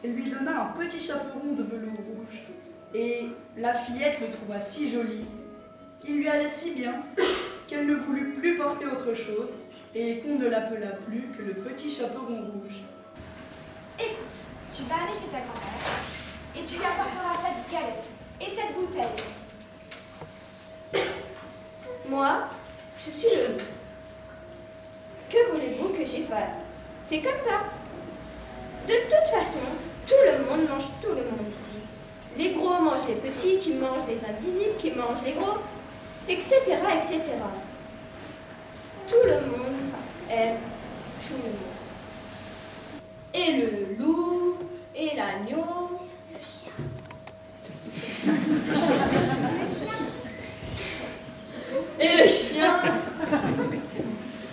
et lui donna un petit chapeau rond de velours rouge. Et la fillette le trouva si joli qu'il lui allait si bien qu'elle ne voulut plus porter autre chose et qu'on ne l'appela plus que le petit chapeau rond rouge. Écoute, tu vas aller chez ta grand-mère et tu lui apporteras cette galette et cette bouteille ici. Moi, je suis le loup. Que voulez-vous que j'y fasse? C'est comme ça. De toute façon, tout le monde mange tout le monde ici. Les gros mangent les petits, qui mangent les invisibles, qui mangent les gros, etc., etc. Tout le monde aime tout le monde. Et le loup, et l'agneau, le chien. Le chien. Et le chien.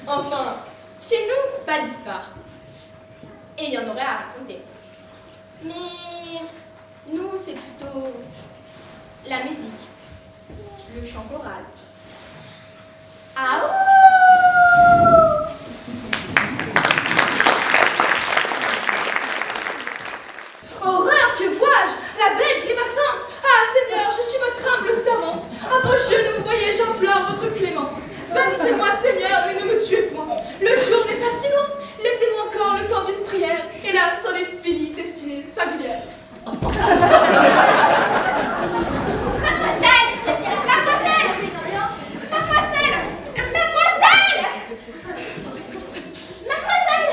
Enfin, chez nous, pas d'histoire. Et il y en aurait à raconter. Mais nous, c'est plutôt la musique, le chant choral. Ah ouh! Horreur, que vois-je? La bête grimaçante! Ah, Seigneur, je suis votre humble servante. À vos genoux, voyez, j'implore votre clémence. Bannissez-moi, Seigneur, mais ne me tuez point. Le jour n'est pas si loin. Laissez-moi encore le temps d'une prière. Et là, c'en est fini, destinée singulière. Mademoiselle! Mademoiselle! Mademoiselle! Mademoiselle! Mademoiselle!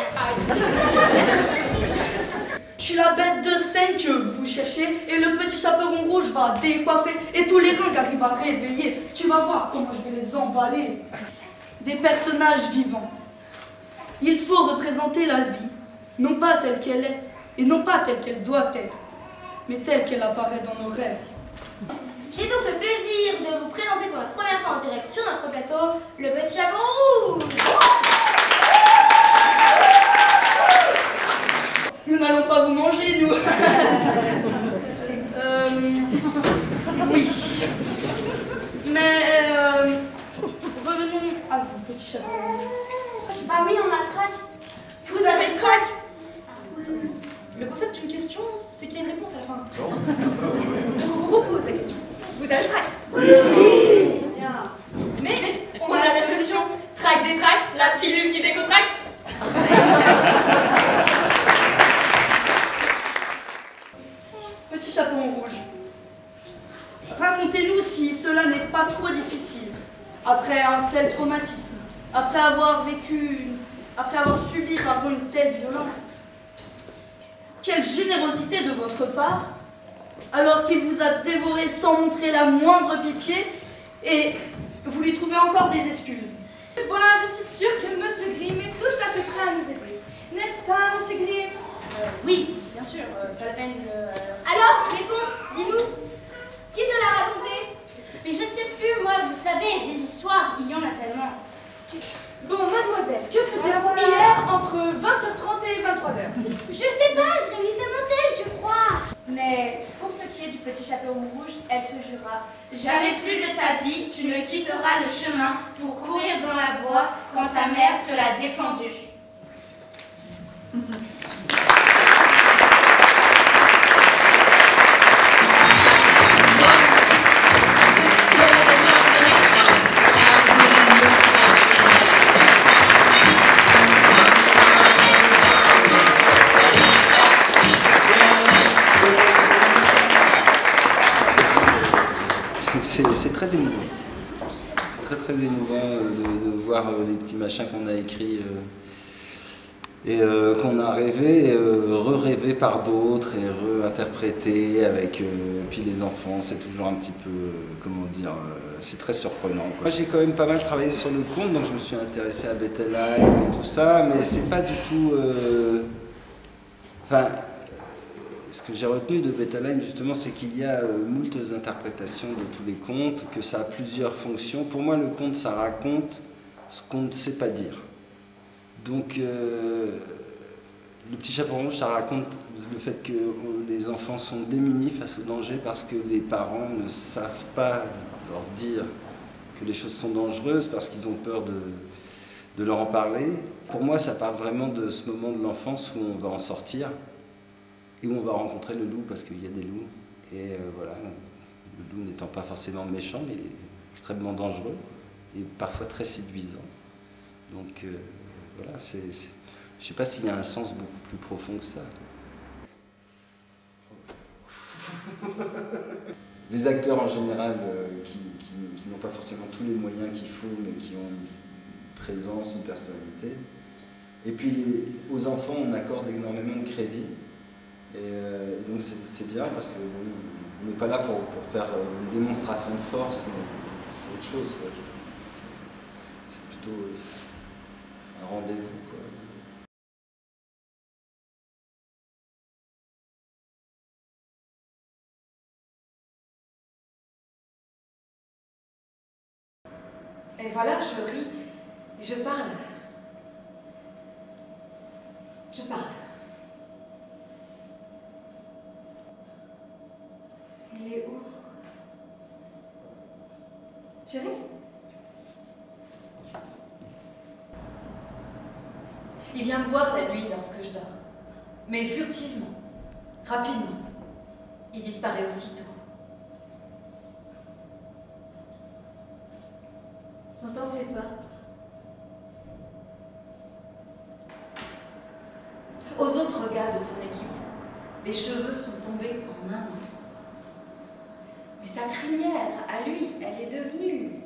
Je suis la bête de scène que vous cherchez et le petit chaperon rouge va décoiffer et tous les ringues arrivent à réveiller. Tu vas voir comment je vais les emballer. Des personnages vivants. Il faut représenter la vie, non pas telle qu'elle est et non pas telle qu'elle doit être, mais telle qu'elle apparaît dans nos rêves. J'ai donc le plaisir de vous présenter pour la première fois en direct sur notre plateau le petit chaperon rouge. Nous n'allons pas vous manger, nous. Oui. Mais revenons à vous, petit chaperon rouge. Ah oui, on a le trac. Vous avez le trac? Le concept d'une question, c'est qu'il y a une réponse à la fin. Donc on vous repose la question. Vous avez le trac? Bien. Mais on a la solution. Trac des tracs, la pilule qui décontracte. Petit chaperon rouge, racontez-nous si cela n'est pas trop difficile, après un tel traumatisme, après avoir subi une telle violence. Quelle générosité de votre part, alors qu'il vous a dévoré sans montrer la moindre pitié, et vous lui trouvez encore des excuses. Voilà, je suis sûre que Monsieur Grimm est tout à fait prêt à nous aider. N'est-ce pas, Monsieur Grimm? Oui, bien sûr, pas la peine de... Alors, réponds, dis-nous, qui te l'a raconté? Mais je ne sais plus, moi, vous savez, des histoires, il y en a tellement. Bon, mademoiselle, que faisiez-vous hier entre 20h30 et 23h? Je sais pas, je révisais mon texte, je crois. Mais pour ce qui est du petit chaperon rouge, elle se jurera. Jamais plus de ta vie, tu ne quitteras le chemin pour courir dans la voie quand ta mère te l'a défendu. C'est très émouvant. C'est très émouvant de voir les petits machins qu'on a écrits et qu'on a rêvé, re-rêvé par d'autres et réinterprété avec puis les enfants. C'est toujours un petit peu, comment dire, c'est très surprenant, quoi. Moi j'ai quand même pas mal travaillé sur le conte, donc je me suis intéressé à Bettelheim et tout ça, mais c'est pas du tout... Enfin, ce que j'ai retenu de Bettelheim, justement, c'est qu'il y a moult interprétations de tous les contes, que ça a plusieurs fonctions. Pour moi, le conte, ça raconte ce qu'on ne sait pas dire. Donc, le petit chaperon rouge, ça raconte le fait que les enfants sont démunis face au danger parce que les parents ne savent pas leur dire que les choses sont dangereuses parce qu'ils ont peur de leur en parler. Pour moi, ça parle vraiment de ce moment de l'enfance où on va en sortir. et où on va rencontrer le loup parce qu'il y a des loups. Et voilà, le loup n'étant pas forcément méchant, mais extrêmement dangereux et parfois très séduisant. Donc voilà, je ne sais pas s'il y a un sens beaucoup plus profond que ça. Les acteurs en général qui n'ont pas forcément tous les moyens qu'il faut, mais qui ont une présence, une personnalité. Et puis aux enfants, on accorde énormément de crédit. Et donc c'est bien parce qu'on n'est pas là pour faire une démonstration de force, mais c'est autre chose. C'est plutôt un rendez-vous. Et voilà, je ris et je parle. Je parle. Il est où? Chérie? Il vient me voir la nuit lorsque je dors. Mais furtivement, rapidement. Il disparaît aussitôt. J'entends ses pas. Aux autres gars de son équipe, les cheveux sont tombés en un an. Mais sa crinière, à lui, elle est devenue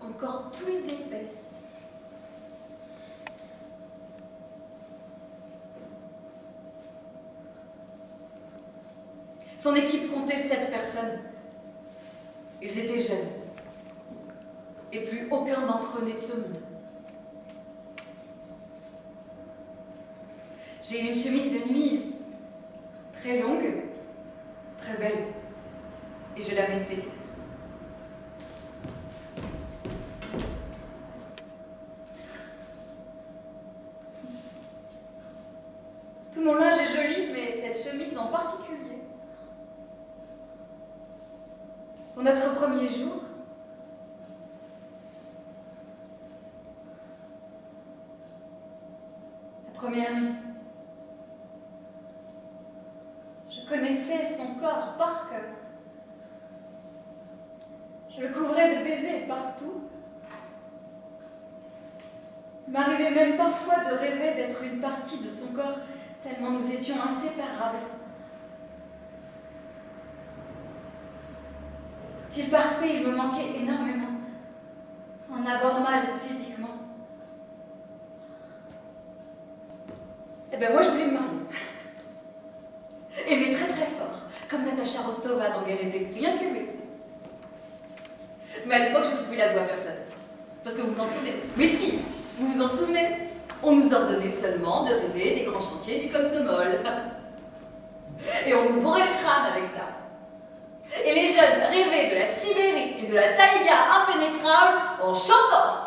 encore plus épaisse. Son équipe comptait 7 personnes. Ils étaient jeunes. Et plus aucun d'entre eux n'est de ce monde. J'ai une chemise de nuit très longue, très belle, et je la mettais. Tout mon linge est joli, mais cette chemise en particulier. Pour notre premier jour, première nuit. Je connaissais son corps par cœur. Je le couvrais de baisers partout. Il m'arrivait même parfois de rêver d'être une partie de son corps, tellement nous étions inséparables. Quand il partait, il me manquait énormément. En avoir mal physiquement. Eh ben moi je voulais me marier. Aimer très très fort, comme Natacha Rostova dans Guerre, rien qu'aimer. Mais à l'époque je ne pouvais l'avouer à personne. Parce que vous vous en souvenez. Mais si, vous vous en souvenez. On nous ordonnait seulement de rêver des grands chantiers du Komsomol. Et on nous bourrait le crâne avec ça. Et les jeunes rêvaient de la Sibérie et de la taïga impénétrable en chantant.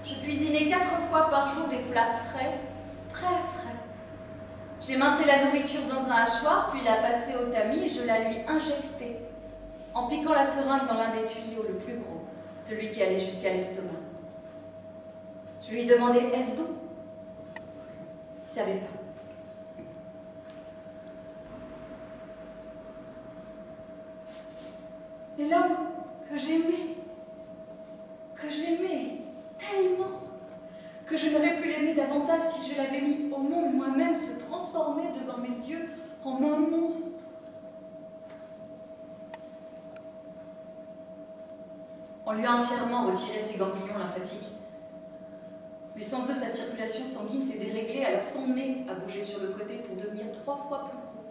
Je cuisinais 4 fois par jour des plats frais, très frais. J'éminçais la nourriture dans un hachoir, puis la passais au tamis et je la lui injectais, en piquant la seringue dans l'un des tuyaux, le plus gros, celui qui allait jusqu'à l'estomac. Je lui demandais « Est-ce bon ?» Il ne savait pas. Et l'homme que j'aimais tellement, que je n'aurais pu l'aimer davantage si je l'avais mis au monde moi-même, se transformait devant mes yeux en un monstre. On lui a entièrement retiré ses ganglions lymphatiques. Mais sans eux, sa circulation sanguine s'est déréglée, alors son nez a bougé sur le côté pour devenir 3 fois plus gros.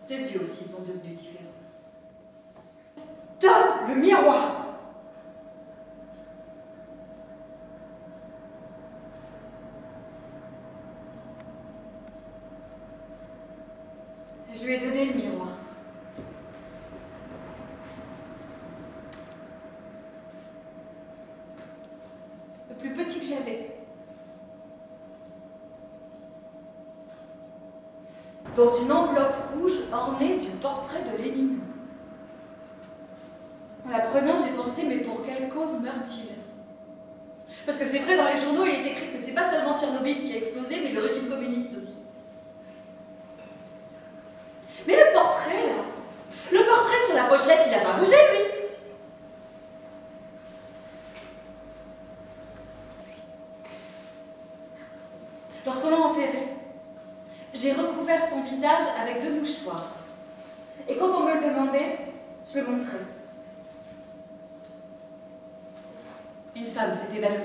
Ses yeux aussi sont devenus différents. Donne le miroir! Je lui ai donné le miroir. Le plus petit que j'avais. Dans une enveloppe rouge ornée du portrait de Lénine. En la prenant, j'ai pensé pensé, mais pour quelle cause meurt-il? Parce que c'est vrai, dans les journaux, il est écrit que c'est pas seulement Tchernobyl qui a explosé, mais le régime communiste aussi. Mais le portrait, là, le portrait sur la pochette, il a pas bougé, lui. Lorsqu'on l'a enterré, j'ai recouvert son visage avec 2 mouchoirs. Et quand on me le demandait, je le montrais. Une femme s'est évanouie.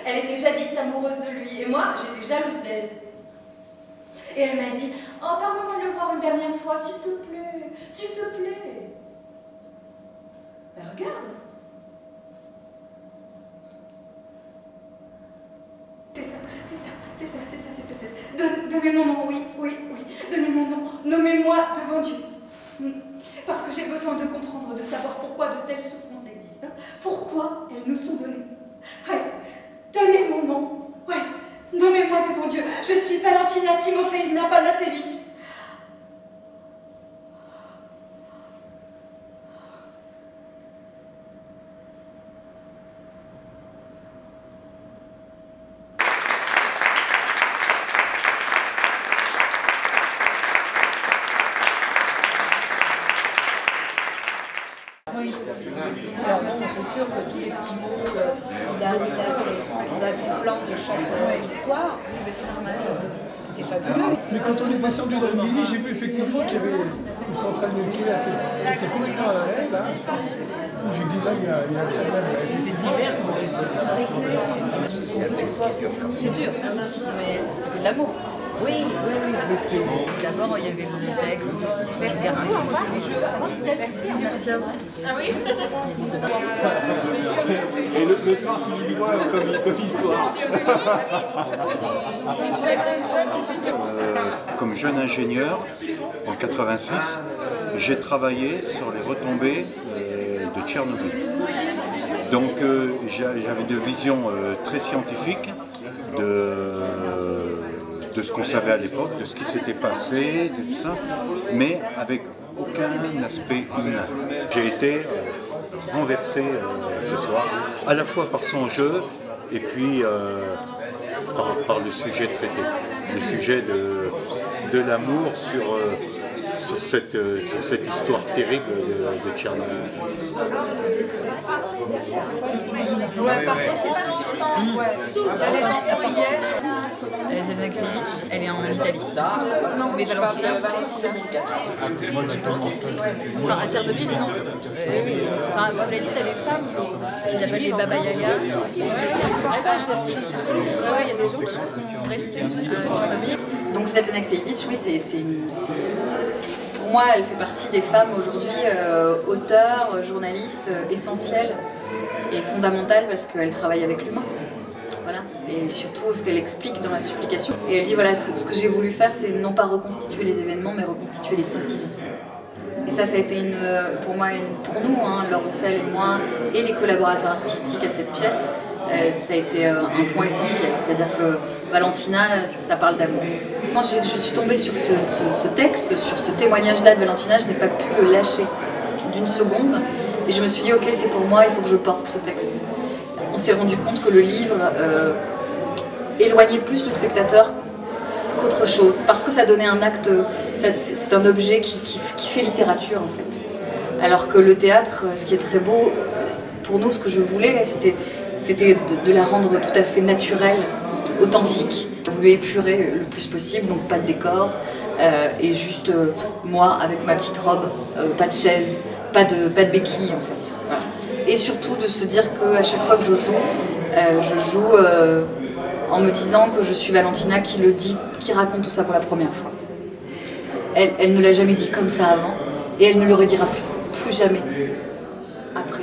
Elle était jadis amoureuse de lui, et moi, j'étais jalouse d'elle. Et elle m'a dit, « Oh, permets-moi de le voir une dernière fois, s'il te plaît, s'il te plaît. » Ben, regarde. C'est ça. Donnez mon nom, oui. Donnez mon nom. Nommez-moi devant Dieu. Parce que j'ai besoin de comprendre, de savoir pourquoi de telles souffrances existent. Pourquoi elles nous sont données. Ouais, donnez mon nom. Ouais, nommez-moi devant Dieu. Je suis Valentina Timofeïevna Panasevitch. Alors bon, c'est sûr que tous les petits mots, il a son plan de chaque histoire, c'est fabuleux. Mais quand on est descendu dans le midi, j'ai vu effectivement qu'il y avait une centrale nucléaire qui était complètement à l'arrêt, là, où j'ai dit là, il y a un problème. C'est divers qu'on résout le problème, c'est un texte qui est dur. C'est dur, mais c'est de l'amour. Oui. D'abord, il y avait le texte. Merci à vous. Ah oui. Et le soir, tu lui vois comme histoire. Comme jeune ingénieur, en 86, j'ai travaillé sur les retombées de Tchernobyl. Donc j'avais une vision très scientifique de ce qu'on savait à l'époque, de ce qui s'était passé, de tout ça, mais avec aucun aspect humain. J'ai été renversé ce soir, à la fois par son jeu et puis par le sujet traité, le sujet de l'amour sur cette histoire terrible de Tchernobyl. Ouais, par contre, c'est pas longtemps. Ouais. Les enfants hier. Zenakevitch, elle est en Italie. Mais Valentina, enfin, à Tchernobyl, non. Enfin, cela dit, t'as des femmes, ce qu'ils appellent les Baba Yaga. Il y a des gens qui sont restés à Tchernobyl. Donc Zenakevitch, oui, pour moi, elle fait partie des femmes aujourd'hui, auteurs, journalistes, essentielles et fondamentales parce qu'elle travaille avec l'humain. Voilà. Et surtout ce qu'elle explique dans la supplication. Et elle dit voilà, ce que j'ai voulu faire, c'est non pas reconstituer les événements, mais reconstituer les sentiments. Et ça a été pour nous, Laure Roussel et moi, et les collaborateurs artistiques à cette pièce, ça a été un point essentiel. C'est-à-dire que Valentina, ça parle d'amour. Moi, je suis tombée sur ce texte, sur ce témoignage-là de Valentina, je n'ai pas pu le lâcher d'une seconde. Et je me suis dit, ok, c'est pour moi, il faut que je porte ce texte. On s'est rendu compte que le livre éloignait plus le spectateur qu'autre chose, parce que ça donnait un acte, c'est un objet qui fait littérature en fait. Alors que le théâtre, ce qui est très beau, pour nous, ce que je voulais, c'était de la rendre tout à fait naturelle, authentique. J'ai voulu épurer le plus possible, donc pas de décor, et juste moi avec ma petite robe, pas de chaise, pas de béquille en fait. Voilà. Et surtout de se dire qu'à chaque fois que je joue en me disant que je suis Valentina qui le dit, qui raconte tout ça pour la première fois. Elle ne l'a jamais dit comme ça avant, et elle ne le redira plus jamais après.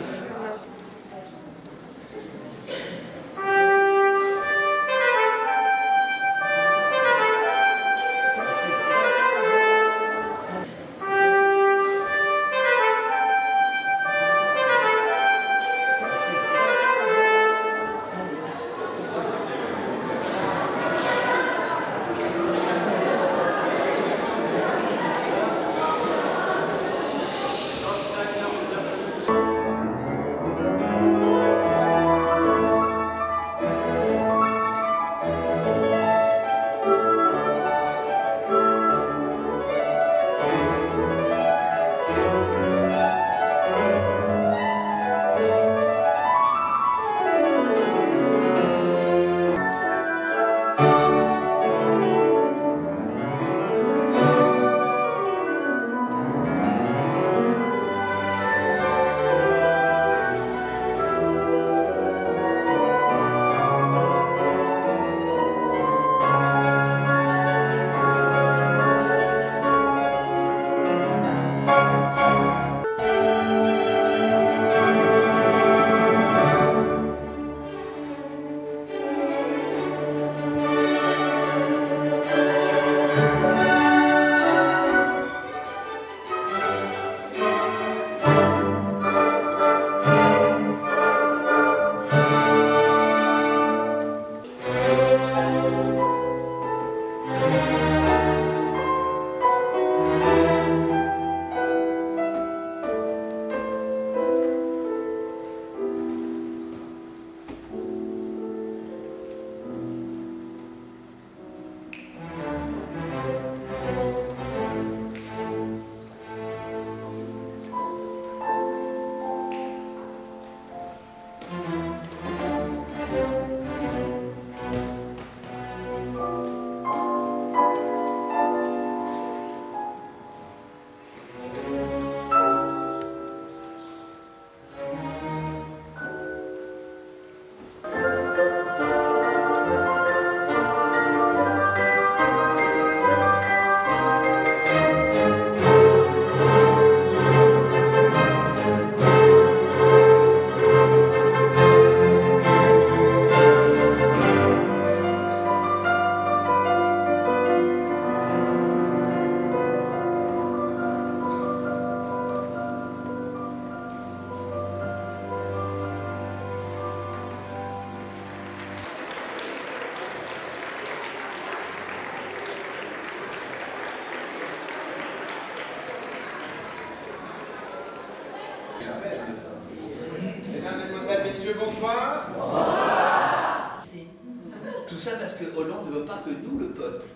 que Hollande ne veut pas que nous, le peuple,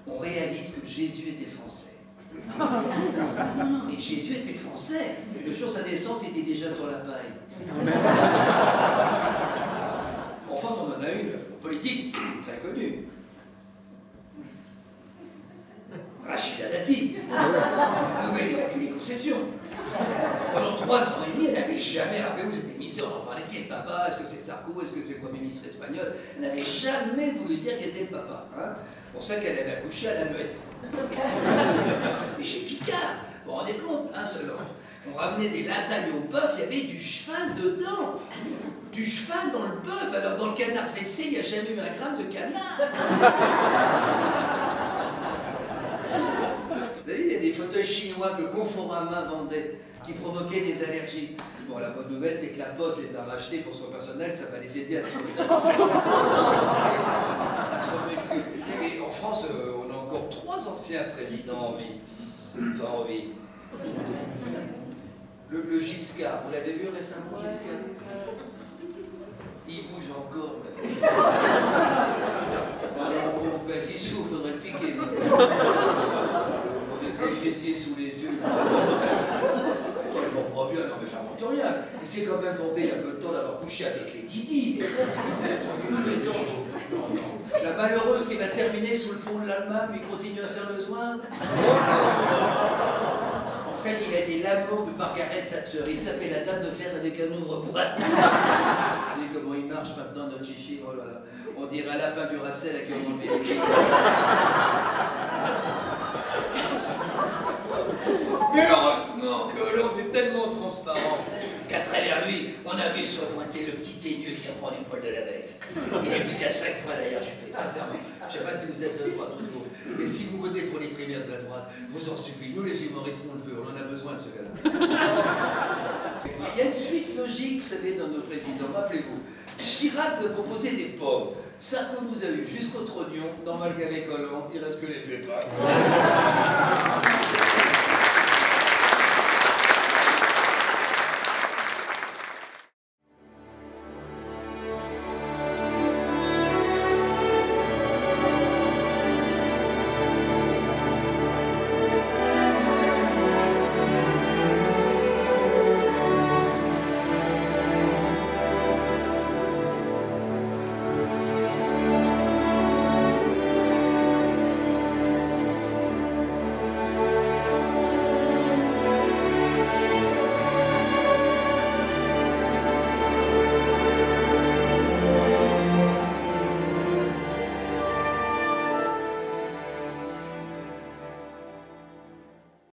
on réalise que Jésus était français. Non, mais Jésus était français. Le jour de sa naissance, il était déjà sur la paille. En fait, on en a une politique très connue. Rachida Dati, nouvelle Immaculée Conception. Pendant 3 ans et demi, elle n'avait jamais, rappelez-vous, cette émission, on en parlait, qui est le papa, est-ce que c'est Sarko, est-ce que c'est le Premier ministre espagnol, elle n'avait jamais voulu dire qui était le papa. Hein. C'est pour ça qu'elle avait accouché à la muette. Mais chez Picard, vous vous rendez compte, hein, Solange, on ramenait des lasagnes au bœuf, il y avait du cheval dedans. Du cheval dans le bœuf, alors dans le canard fessé, il n'y a jamais eu un gramme de canard. Vous savez, il y a des fauteuils chinois que Conforama vendait, qui provoquaient des allergies. Bon, la bonne nouvelle, c'est que la Poste les a rachetés pour son personnel, ça va les aider à se remettre le cul. Mais en France, on a encore 3 anciens présidents en vie. Enfin, en vie. Le Giscard, vous l'avez vu récemment, Giscard? Il bouge encore. Alors, pauvre bête, il souffre, faudrait le piquer. Avec ses gésiers sous les yeux. Il comprend bien, non mais j'invente rien. Il s'est quand même vanté il y a peu de temps d'avoir couché avec les Didi. La malheureuse qui va terminer sous le pont de l'Allemagne, lui continue à faire le soin. En fait, il a été l'amour de Margaret Thatcher. Il se tapait la table de fer avec un ouvre-boîte. Vous voyez comment il marche maintenant, notre chichi? Oh là là. On dirait un lapin du Racel à qui on enlevait les pieds. Mais heureusement que Hollande est tellement transparent qu'à travers lui, on a vu se pointer le petit teigneux qui reprend du poil de la bête. Il n'est plus qu'à 5 points derrière Juppé, sincèrement. Je ne sais pas si vous êtes de droite ou de gauche, mais si vous votez pour les primaires de la droite, je vous en supplie, nous les humoristes, on le veut, on en a besoin de ce gars-là. Il y a une suite logique, vous savez, dans nos présidents. Rappelez-vous, Chirac proposait des pommes. Sarko nous a eu jusqu'au trognon, normal qu'avec Hollande, il reste que les pépins.